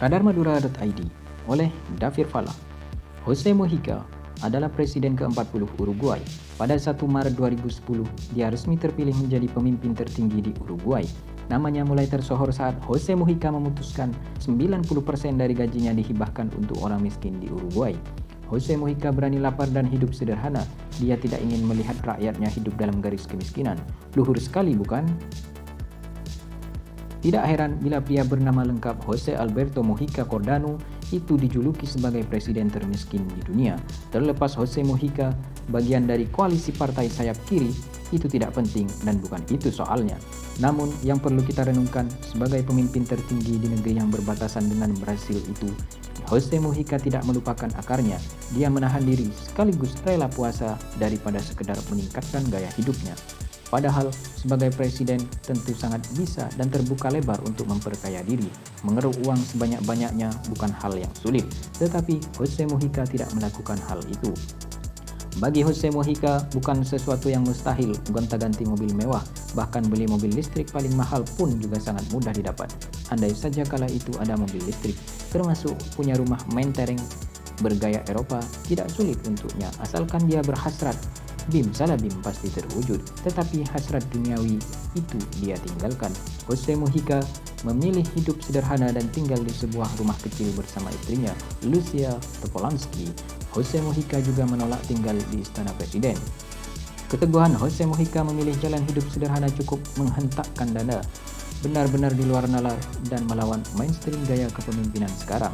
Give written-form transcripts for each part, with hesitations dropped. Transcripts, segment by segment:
Radarmadura.id oleh David Fala. Jose Mujica adalah presiden ke-40 Uruguay. Pada 1 Maret 2010, dia resmi terpilih menjadi pemimpin tertinggi di Uruguay. Namanya mulai tersohor saat Jose Mujica memutuskan 90% dari gajinya dihibahkan untuk orang miskin di Uruguay. Jose Mujica berani lapar dan hidup sederhana. Dia tidak ingin melihat rakyatnya hidup dalam garis kemiskinan. Luhur sekali, bukan? Tidak heran bila pria bernama lengkap Jose Alberto Mujica Cordano itu dijuluki sebagai presiden termiskin di dunia. Terlepas Jose Mujica bagian dari koalisi partai sayap kiri, itu tidak penting dan bukan itu soalnya. Namun yang perlu kita renungkan, sebagai pemimpin tertinggi di negeri yang berbatasan dengan Brasil itu, Jose Mujica tidak melupakan akarnya. Dia menahan diri sekaligus rela puasa daripada sekedar meningkatkan gaya hidupnya. Padahal sebagai presiden tentu sangat bisa dan terbuka lebar untuk memperkaya diri. Mengeruk uang sebanyak-banyaknya bukan hal yang sulit, tetapi Jose Mujica tidak melakukan hal itu. Bagi Jose Mujica bukan sesuatu yang mustahil gonta-ganti mobil mewah, bahkan beli mobil listrik paling mahal pun juga sangat mudah didapat. Andai saja kala itu ada mobil listrik, termasuk punya rumah mentereng bergaya Eropa, tidak sulit untuknya asalkan dia berhasrat. Bim salah bim pasti terwujud, tetapi hasrat duniawi itu dia tinggalkan. Jose Mujica memilih hidup sederhana dan tinggal di sebuah rumah kecil bersama istrinya, Lucia Topolansky. Jose Mujica juga menolak tinggal di istana presiden. Keteguhan Jose Mujica memilih jalan hidup sederhana cukup menghentakkan dada, benar-benar di luar nalar dan melawan mainstream gaya kepemimpinan sekarang.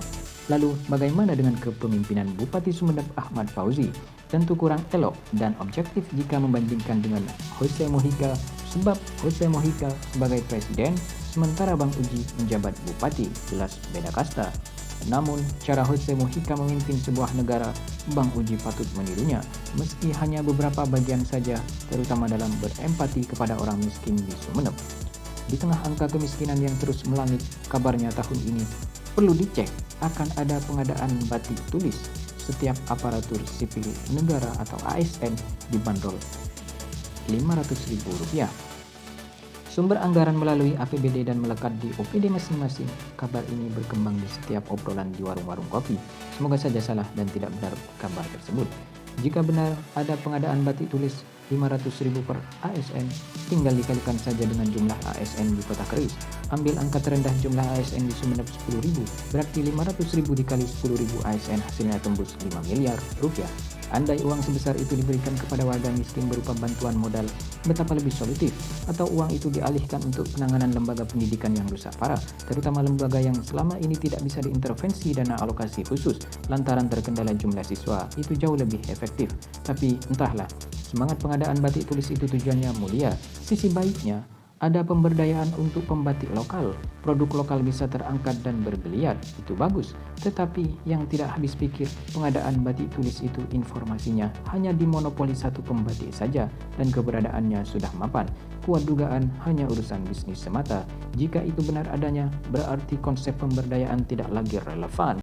Lalu bagaimana dengan kepemimpinan Bupati Sumeneb Ahmad Fauzi? Tentu kurang elok dan objektif jika membandingkan dengan Jose Mujica, sebab Jose Mujica sebagai presiden, sementara Bang Uji menjabat bupati, jelas beda kasta. Namun cara Jose Mujica memimpin sebuah negara, Bang Uji patut menirunya, meski hanya beberapa bagian saja, terutama dalam berempati kepada orang miskin di Sumeneb. Di tengah angka kemiskinan yang terus melangit, kabarnya tahun ini perlu dicek akan ada pengadaan batik tulis. Setiap aparatur sipil negara atau ASN dibanderol Rp500.000. Sumber anggaran melalui APBD dan melekat di OPD masing-masing. Kabar ini berkembang di setiap obrolan di warung-warung kopi. Semoga saja salah dan tidak benar kabar tersebut. Jika benar ada pengadaan batik tulis Rp500.000 per ASN, tinggal dikalikan saja dengan jumlah ASN di Kota Keris. Ambil angka terendah jumlah ASN di Sumeneb 10.000, berarti 500.000 dikali 10.000 ASN hasilnya tembus 5 miliar rupiah. Andai uang sebesar itu diberikan kepada warga miskin berupa bantuan modal, betapa lebih solutif. Atau uang itu dialihkan untuk penanganan lembaga pendidikan yang rusak parah, terutama lembaga yang selama ini tidak bisa diintervensi dana alokasi khusus lantaran terkendala jumlah siswa, itu jauh lebih efektif. Tapi entahlah, semangat pengadaan batik tulis itu tujuannya mulia. Sisi baiknya, ada pemberdayaan untuk pembatik lokal. Produk lokal bisa terangkat dan bergeliat, itu bagus. Tetapi yang tidak habis pikir, pengadaan batik tulis itu informasinya hanya dimonopoli satu pembatik saja dan keberadaannya sudah mapan. Kuat dugaan hanya urusan bisnis semata. Jika itu benar adanya, berarti konsep pemberdayaan tidak lagi relevan.